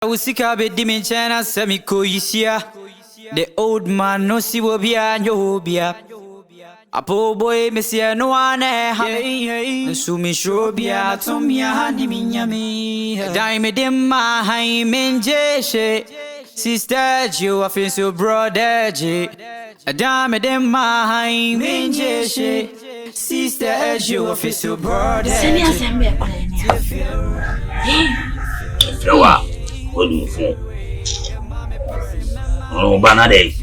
Usika be dimenchana semiko yisia. The old man no si wobia nyobia. Apo boy mesia no one ha. Sumi shobia tomia hani minyami. Daime dem ma hai menjeshe. Sister Joe afin so brother J. Daime dem ma hai menjeshe. Sister Joe afin so brother J. Flower. What do you say? Oh, Banade.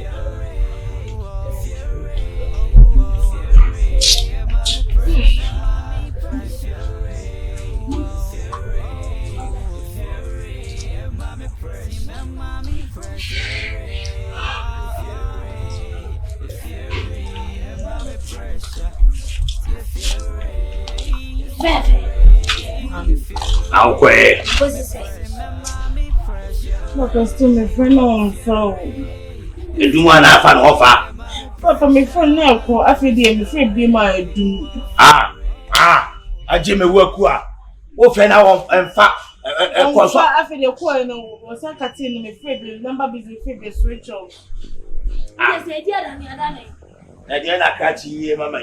How quick? What's it say? Papa, still my friend on phone. You do want to have an offer? Papa, my friend now call. I feel the afraid be my do. I Jimmy work. What friend I want and fat. I feel the call no. Was I cutting my afraid the number busy figure switch off. Yes, I did on the other day. I didn't catch you, Mamma.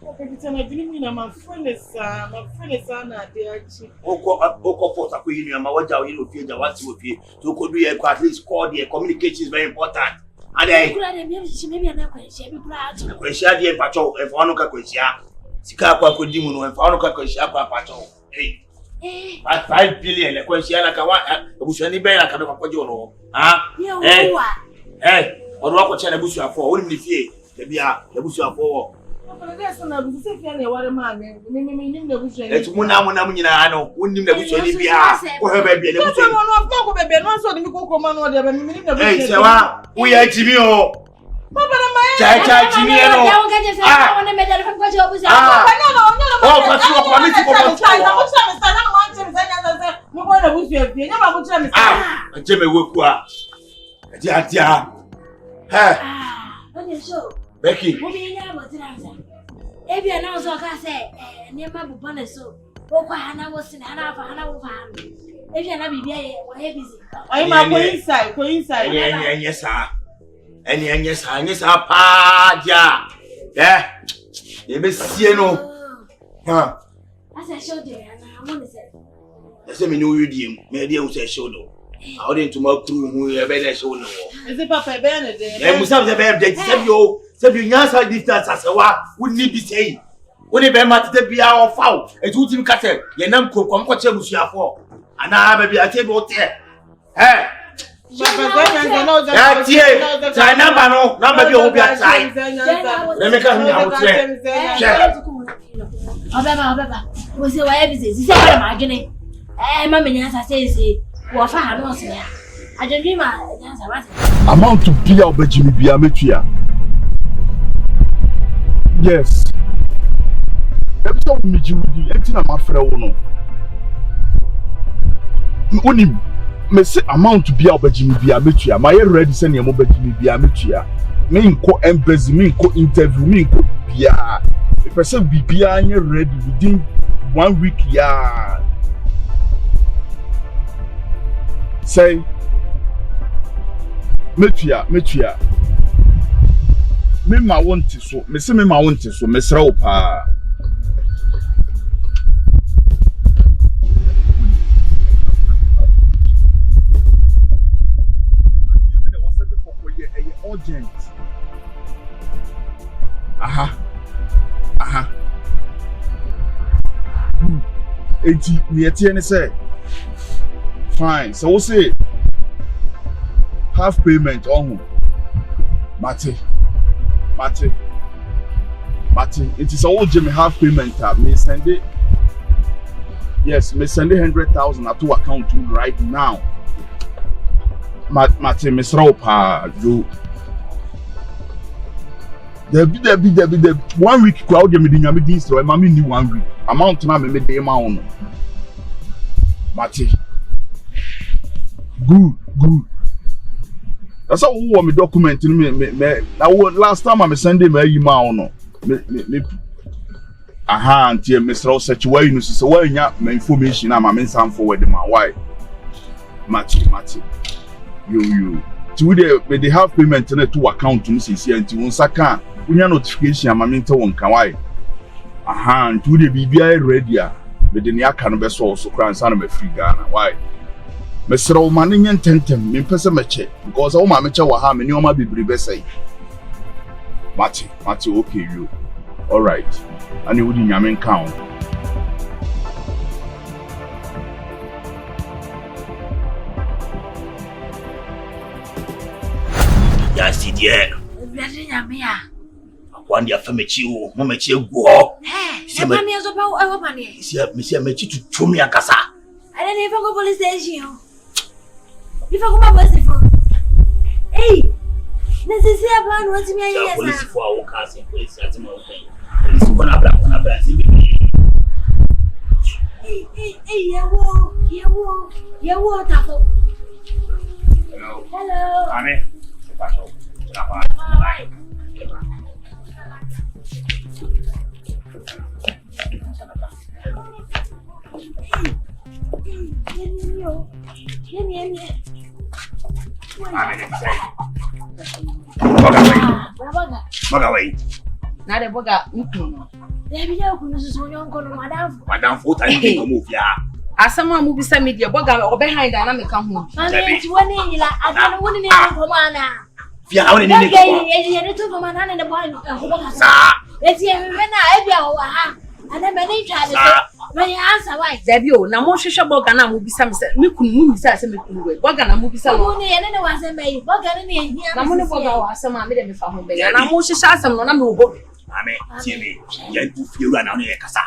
Okay, I didn't my friend is Anna, dear chief. Oko port a queen, and my water, you feel the what's with you. So could be at least call the communication is very important. And I maybe I'm not quite sure. question the patrol and Fanoka Quesia. Sika could demon and Fanoka Quesia patrol. Hey, at 5 billion, a question like a one, which any bear like a Pajono. Hey, or Rocket Channel Bush for, wouldn't be fear. The Bush for. It's Munamuna, wouldn't him the bush any be or her baby. We are Jimmy. Becky. If you announce what I say, near my bonnet so. Oh, Hannah was in Hannah for Hannah. If you're not be busy, I'm inside, yes, sir. And yes, sir, pa, yeah. You may see no. Huh? As I showed you, and I want to say, let's say me know you, maybe I will say show no. I didn't tomorrow crew who you better show no. Is it Papa Bernard? I must have the baby, said you answer distance as a what wouldn't be saying. When a bear might be our foul, a 2 team cutter, your name could come what you for. And I have a table there. Eh? That's it. I number you will be at time. Let me come out there. Was it why busy? This is what I'm arguing. Mammy, as I say, what I know, I don't dream amount to be out by Jimmy Biametria. Yes. Episode me Jimmy, empty my friend. Only me say amount to be out by Jimmy Biametria. My ready send your mobile Jimmy Biametria. Me ko embassy, me ko interview, me ko bia. If I say be bia ready within 1 week, yeah. Say Metia. Me ma want so. Me say me ma want so. Me sra opa. Urgent. Aha. Enti me etie ne say. Fine. So we say half payment on Mate. It is all Jimmy half payment. Me send it. Yes, me send 100,000 to account to right now. Mate, me sropa do. There be 1 week crowd me di nyame din sro. Ma me ni 1 week. Amount na me dey ma on. Mate. Good. That's how we want me document me. Now last time I send him a email no. Me aha antie Mr. Search why you know so why nya my information am am send forward my why Match. You. To they have payment to account to see and to Saka. We have notification. I'm into one Kawai. Aha, to the BBI ready. But the near cannabis also crying son of a free Ghana. Why? Mr. Omanian tentem, me person meche, because all my mecha wa ha me nyoma bibribe say. Mati, okay, you. All right. And you wouldn't yamen count. Yes, dear. One year from you, Momechi go. Hey, money is about our money. See, Monsieur Mechi to Chumi Akasa. I don't even go police station. If I go my merciful. Hey, this is here plan what's me. Police for our cars and police at my way. Police for a black. Hey, you Taco. Hello. Amen. Now the boga There be no kunus on your corner, Madame Fota, you move ya. as someone who be some media boga or behind dynamic come home. I don't want to name If you have any man and the boy, let's hear when I and then many times when you answer why. Debut, now more shisha bogana will be some Mikun says a Mikun, Bogana will be some money and then was a maid, Bogana here. I'm going to go as some made me for home, and I'm more shisha some no number. Amen. TV, yet to feel run on the Casa.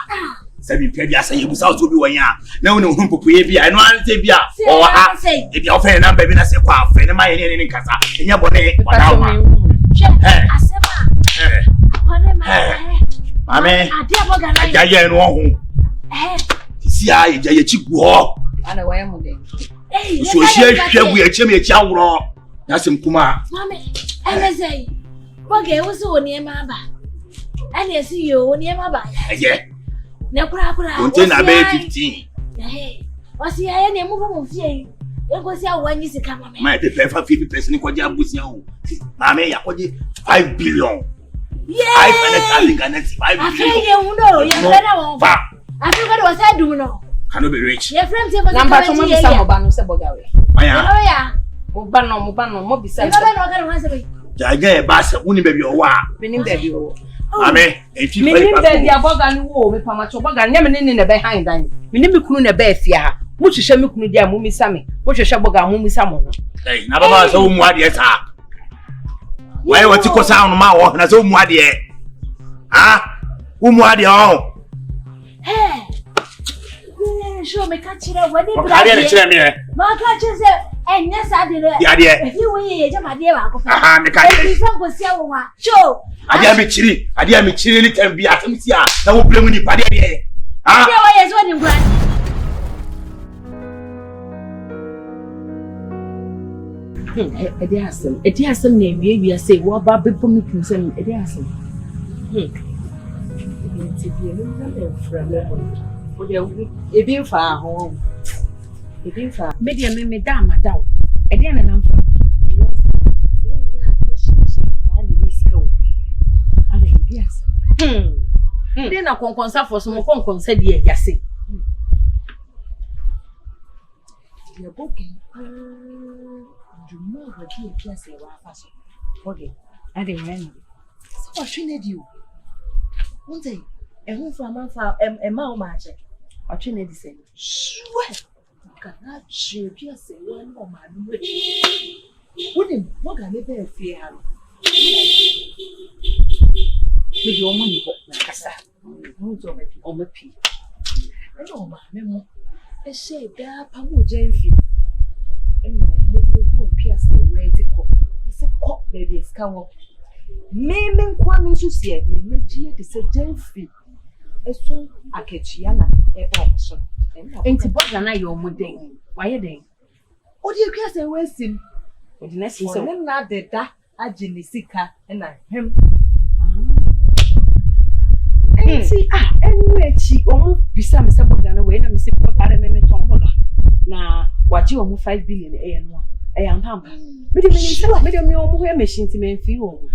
7 Pebia say you was out to be one ya. No, whom Pupia, and one Tibia, or I say, if you're fair number, I say, wow, friend of mine in Casa, in your body, Amen. I dare no see, I dare cheap war. And away am So share we a chimney chow raw. That's him, Kuma. Mammy, I say, Bogey was so near my back. And I see you near my back. Yeah. No crack, Contain a baby 15. Hey, was here any move of ye? It was your one is to come. My paper for 50% in Quadia with you. Mammy, I put 5 billion. Yeah, I next 5 I billion. you know, you're better. I forgot what I do know. Cannot be rich. Your friends have number to me, some of Banu Sabogawe. I Mubano, Mobisa. I'm not going to answer me. Jagay Bass, wouldn't be your wa. Meaning baby. Amen. If you meaning that the Abogan war with Pamachobaga never in the behind them. Meaning we couldn't a bear fear. Which is Shami Kunia Mumi Sami, which is Shaboga Mumi Samon. Hey, never so what yet. Why what you call sound my walk as home what yet? Ah, what you Hey, show me catch it when I didn't tell me. My catches and yes, I did it. Yeah, if you wait, my dear, aha, the I show. I dare me chilly, can be at me. That will play with the party. Ah, yes, when you grant. It has some name, maybe I say, what about people making some? It has some. If you far home, if you far, maybe I may madam, madam. Again, and I'm from. Yes. Then I can consult for some con said, yes. You're booking. You know what you can say. Okay, I didn't know. So I trained you. One day, a home for a month for a mile match. I trained the same. Sure. Cannot show just say one more man. Wouldn't what can they fear? With your money, Cassa. On my pee. I know my memo. I say, there, Pamu Gyamfi. And no pierce the way to go. I said, "Cock, baby, it's come up." Maming Kwame to see it, me to say Gyamfi. A soon I catch Yana, a box. Ain't it but an eye your mudding? Why a day? What do you care? Say, wasting? But the next one, not the da, I Jenny Sika, and I him. See, anyway, she almost be some Sabogana way, and Mr. Potter, and Tombola. Now, What you almost 5 billion a young pamper. Medium, you almost machine to men feel.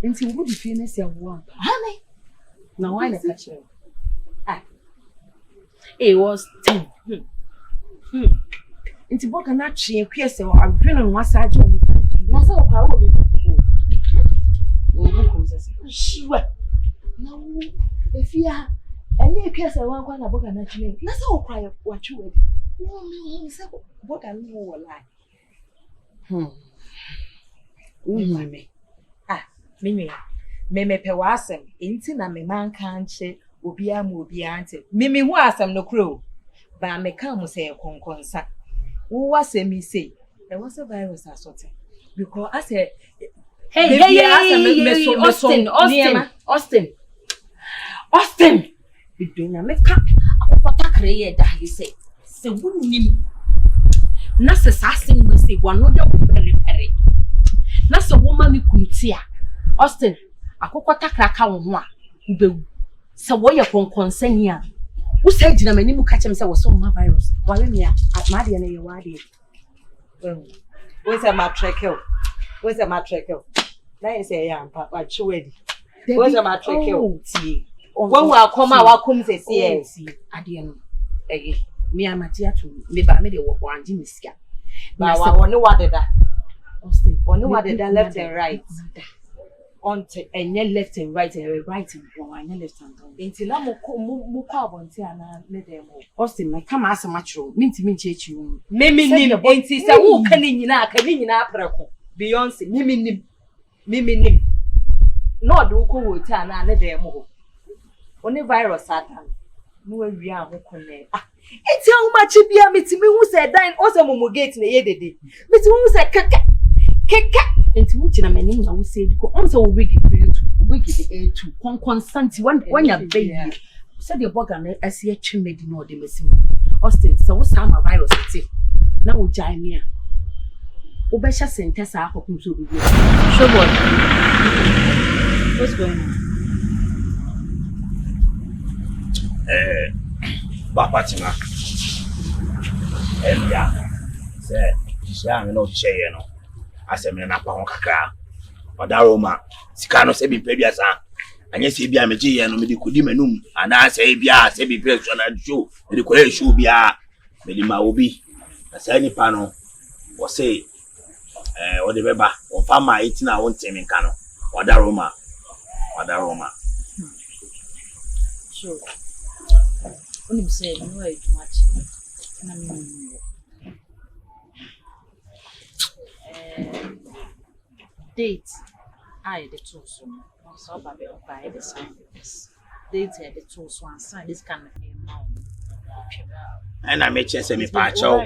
Into would be finished your one. Honey, now I catch you. It was 10. Into book and not she and Pierce or I've been on one side. That's all I will be. Sure. No, if you are any Pierce, I want a book and not you. That's all quiet. What you would. No, what I know like. Me. Mimi, me pewasem. Inti na me man can't say. Ubia mu biante. Mimi who asem no crow. But me come say konkonsa. Who was me say? There was a virus assault. Because I said, hey, Austin. Between a make up. What create that he say. Se wouldn't Nasa assassin will say one of your very perry. Nasa woman kutia. Austin, a cocoa crack on one. So what you can concern ya? Who said you many catch himself was so my virus? While in here at Madian and your wadi. Where's a matricle? Where's a matricle? Now you say, yeah, Papa, chewed. Where's a matricle? When we are come out, come say, see, I didn't. Me and Matia to me by me, walk one Jimmy Scat. But I wonder what did that. Austin, only what did that left and right. On and then left and right and right and one left and right. Until I'm more carbon, Austin, my come as a macho, mean to me, church you. Mimi, ain't he? So who can in Beyonce, Mimi, no do go to another demo. Only virus Satan. No, we are connected. It's how much it be a meeting who said, Dine also Mumugate in the year. Miss who said, Kaka. Into which I'm meaning, I will say, go on so wicked to constant when you're baby. Said your bugger, I see a chin made no the missing. Austin, so what's some virus? Now we join me. Obesha sent us up to be. Sure, what? What's going on? Papa Tima. Yeah. Say, I'm not saying no. I said, me na pa ho kakra. Odaroma. Sika no se bi pebia sa. Anya se bia meje ye no me di kodi manum. Ana se bia se bi pressure na show. Me di kole show bia. Me di ma obi. Na se ni pa no. Wo say o de beba. O fa ma 18 na won temi nka no. Odaroma. Sure. Only say no way too much. Date I the two so so by the sign this date the two so and sign this kind of amount. And I make say me pa chow.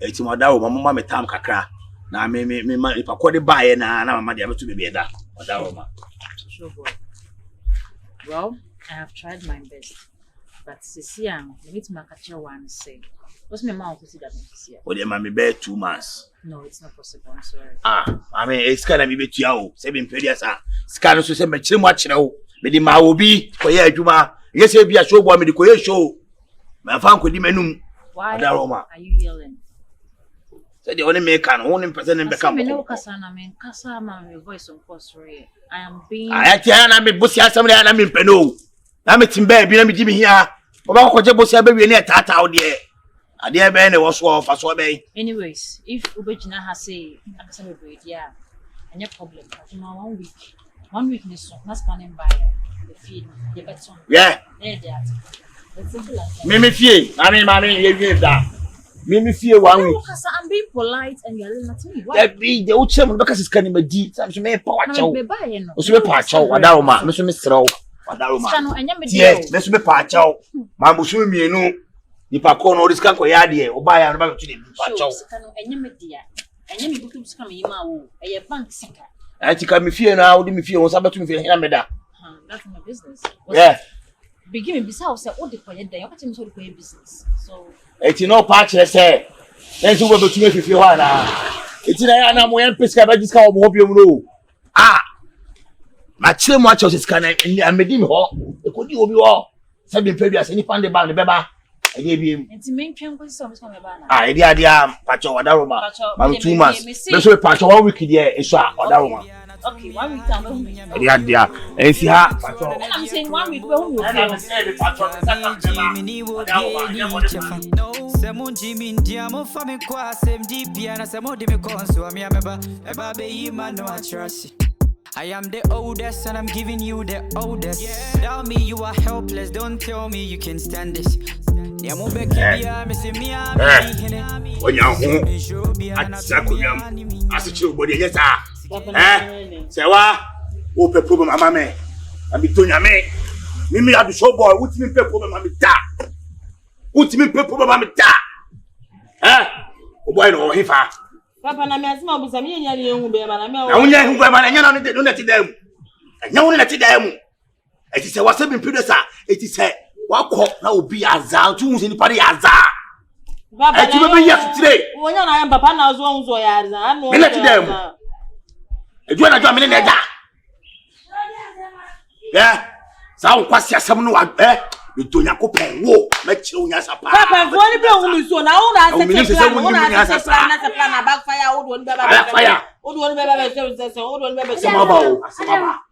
Eti mo da o mama me tam kakra. Na me pa ko de bae na mama de abetu be da. Odaroma. Sure boy. Well, I have tried my best. But Cecilia, I need to make a chair one say. What's my mouth to see that this year? Well, my bear 2 months. No, it's not possible. I'm sorry. I mean, it's gonna be bet you. 7 periods. Scan so say me chim watch now. Me di ma obi ko ye adwuma. Yes, be a show boy me di ko ye show. Me fan ko di menum. Why are you yelling? Say the only make an only person in become. Me no kasa na me kasa ma me voice on course re. I am being I tell na me bosi asem na me peno. Na me timba bi na me di me hia. Oba ko je bosi abewie na tata wo de. Ade be na wo so fa so be. Anyways, if Ubejina has say akasa be breed, yeah. Any problem. But now 1 week. 1 week ni so. Na scanning by the feed the beton. Yeah. There that. It's simple like that. Me fie. Mami ye wie da. Me fie 1 week. I'm being polite and you're listening to me. That be the old chairman because it's can be some me power chow. Me buy no. O so be power chow Wadaroma. Me so me srow. Wadaroma. Yes, me so be power chow. Ma mo so mienu. Nipa ko no riskan ko ya de. O ba ya no ba to de power chow. Sika no enye me dia. Enye me butu sika me yima wo. Eye bank sika. Ati ka me fie na wo de me fie won sabetu me fie hina me da. That's my business. Yeah. Begin me bisa o say o de koye dan. O ka tell me so de koye business. So Eti no pa kire say. Then so we betu me fie ho na. Eti na ya na mo yan pesika ba jiska o mo bi mu no. Ma kire mo acho sika na amedi me ho. E ko di obi ho. Se be pe bi ase ni pande ba ne beba. eye biem enti mentwen ko so me ba na ah edi adia pacho wadaroma mam 2 months me so pacho 1 week there eso wadaroma okay 1 week time edi adia ensi ha pacho I'm saying 1 week we who I'm saying pacho Semo Jimmy Diamo for me kwa sem DP and semo de me konso am ya meba eba be yi man no trust. I am the oldest and I'm giving you the oldest. Without me you are helpless. Don't tell me you can stand this. Diamo be kibia me se mi am hine. Onya ho atsakunyam asichi obodi yesa sewa o pe problem ama me abi tonya me mimi adu show boy utimi pe problem ama da utimi pe problem ama da o boy no hifa papa na me asima obusa me nya ne hu be ma na me na unya hu be ma na nya na no na ti da mu nya wo na ti da mu eti se wase bi producer eti se wakọ na obi azan tu hu se ni pare azan baba eti be yes today wonya na ya papa na zo ya azan no me na ti da mu edu na jo me ne da sa nkwasi asem no wa Donya ko pen wo me kire unya sapa papa fo ni be hu mi so na wo na se plan na backfire wo do ni baba backfire wo do ni baba se wo do ni baba se ma ba o asema ba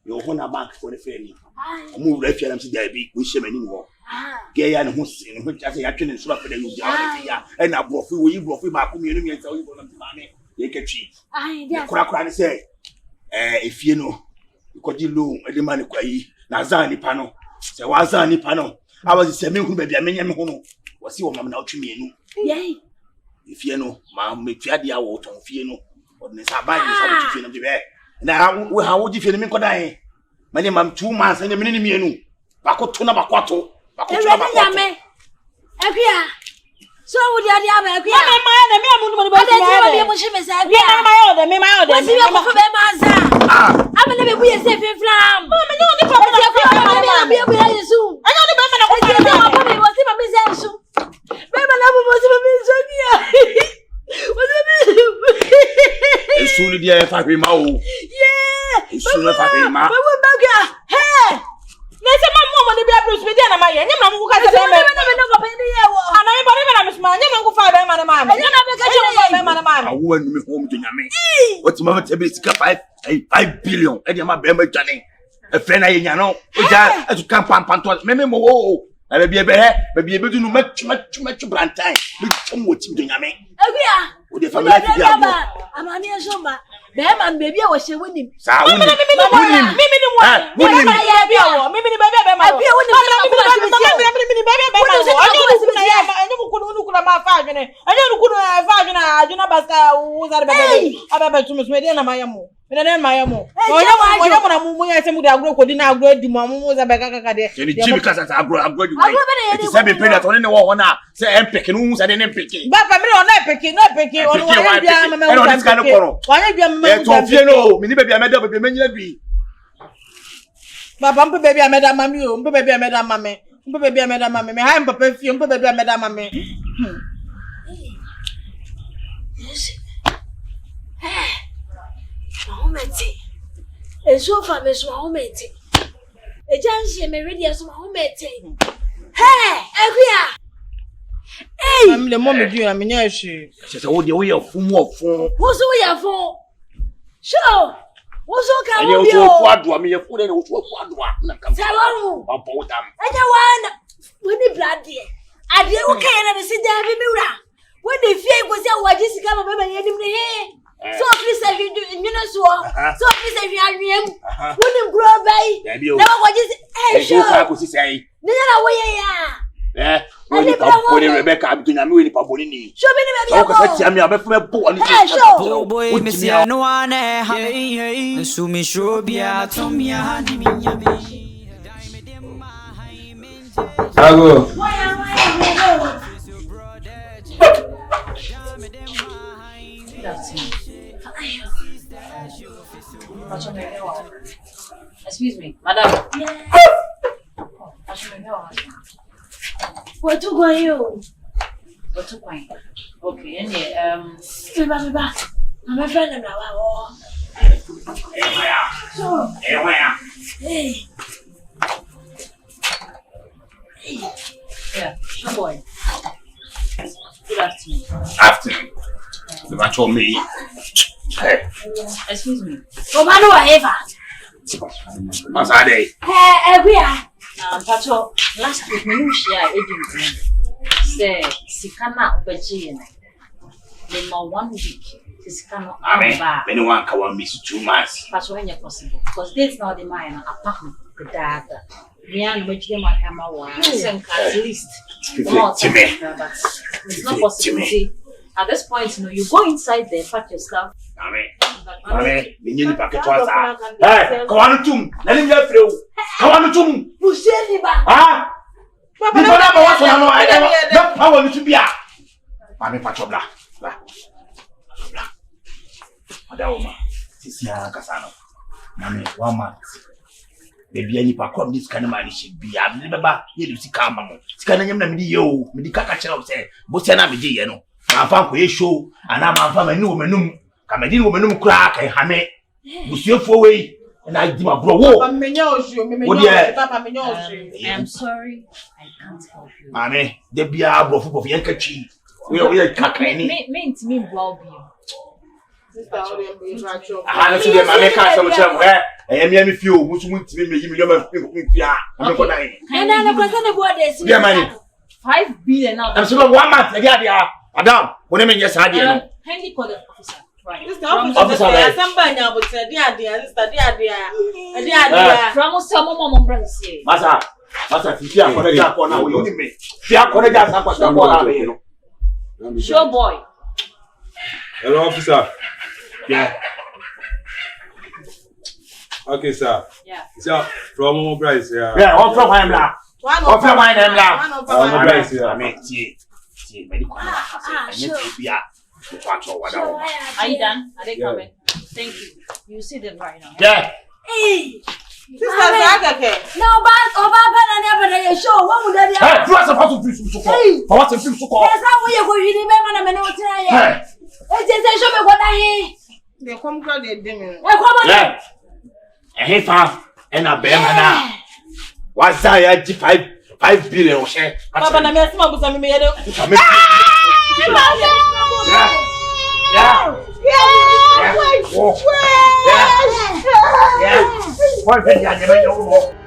yo ho na bank ko ne fe ni amu wura fia nam se da bi wo hye mani wo ge ya ne ho sin ne ho ase ya twene so ba pe da yo ja e na brofo wo yi brofo ba ko mienu mi nsa wo yi bo na ma me ye ketwi kura ne se efie no ko di lo e de ma ne kwa yi na zan nipa no se waza nipa no awazi se me hu ba bia menye me ho no wasi wo mam na otwe mienu efie no ma metwa dia wo ton fie no odne sa ba ni sa wo fie no de be na we ha wo ji fie no me kodan ma ne mam 2 months ne me ne mienu ba ko to na ba ko to ba ko to na ba ko to Akia so wo dia dia ba akia ma na me amu no ba dia mo shime sa akia me ma yo de me mo ko be ma za amene be buye se flam me no ni papa na be buye yesu anya ni be me na ko dia ba me wo si ma me za yesu be ma na mo si ma me zo dia wo se me esu ni dia fa hwe ma o esu na fa hwe ma wo ba akia he na se ma mo ni be abru me dia na ma ye nyam na mo ka se me no papa ni ye wo ana me bari me na me sma nyam na ko fa be ma na ma me nyam na be ka che be ma na ma me awu anu me ho mo nyame what ma te be sika 5 billion e dia ma be ma twane e fe na ye nya no e ja e tu kan pam to me mo o na be be du no match brantan me chom wo tim nyame akia o de family ti dia mo amani esomba be man baby a wo hye wonim sa wonim mimi ni wa mimi ni be wo mimi ni be ma akia wonim mimi ni be ma anyo ku na ma fa adwene anyo ku na fa adwene adwene baska wo zare be ababa tumus me de na ma yamo me na ma yamo onyo na mu ya se mu de agro kodi na agro di mu za be kaka de ni jibi kasa sa agro di wai ti se be pay that one ne wo na se empeke no hu sa de ne empeke baba me no empeke onu wa bia ma me wo wanya bia ma me to fie no me ni be bia me da be menyina bi baba mpe baby ameda mami o mpe baby ameda mami mpe baby ameda mami me ha papa fie mpe baby ameda mami Mahometi eso fa me so Mahometi e jansie me ready so Mahometi akia mami le mo me du na me nya hwe se wo de wo ye fun wo fun wo so ya fun sure wo so ka wo bi o fu ado me ye fu de wo fu ado na kam sawaru ba bo dam aja wana woni blade ade wo kan na se da bi miwra woni fie ko se waji sika ma baba yenim ne he so please if you know so please if you are him woni grow by na waji sure ko si sai ni na wo ye ya woni pa boni Rebecca abitunya me woni pa boni ni so bi ni be ko ka tia me abefu me bo ani oh boy me see no one hey so me show bia tomia handi mi nyame Ago excuse me madam what to go you what to point okay any Baba I'm a friend of now yeah Oh boy. Good afternoon. Afternoon. The match on me. Hey. Excuse me. Oh, man, whatever. What's that day? We are. Pacho, last week, we knew she had agent. Say, Sikana Obeji. Then more 1 week. Sikana. I mean, anyone can miss 2 months. Pacho, when you're possible. Because this is not the mine. Apart the data. Me and which them are hammer one. At least. It's not possible. At this point, you go inside there, pack your stuff. Mame, you packet was. Hey, come on to let him get through. Come on to Museliba. Ah, Papa, no, what's on? I want to be a Mame Patobla. Madama, Sisia Casano. Mame, 1 month. Baby, any pack of this kind of money should be. I remember you see Camamo. Scanning them, you, Medica Channel say, Bosana Vigiano. My family show, and I'm a family woman. Come in woman crack and hammer. Monsieur Fowey, and I did my bro. I'm sorry, I can't help you. Mammy, there be a bro of Yankachi. We are cacking. Mean to me, well, I had to get my make some where I am young few which went to me, you never think. And I'm the board is. Yeah, money. 5 billion now. I'm sure 1 month. Yeah, Madam, when I mean, yes, I did. Handy call the officer. Right. Officer, somebody now, but dear, From some mom, Master, if you are going to jump on now, you me. If you are going to jump on, sure boy. Hello, officer. yeah. Okay, sir. Yeah. Sir, from Momo Bryce, yeah. Yeah, all from my black. All from my name, Momo Bryce, yeah. I mean, see, medical. I need to be a patrol. Are you done? Are they coming? Thank you. You see them right now. Yeah. Hey. Sister Zagake. No, but over pen show. What would that be? Hey, you are supposed to be so called. For what if you so called? That's how we are going to remember them and not try. It is a show me what I They come crowd they ding. Yeah. And he found and a bear man. What's that? 5 billion. Papa, na me asima busa me me yedo. Yeah. What did you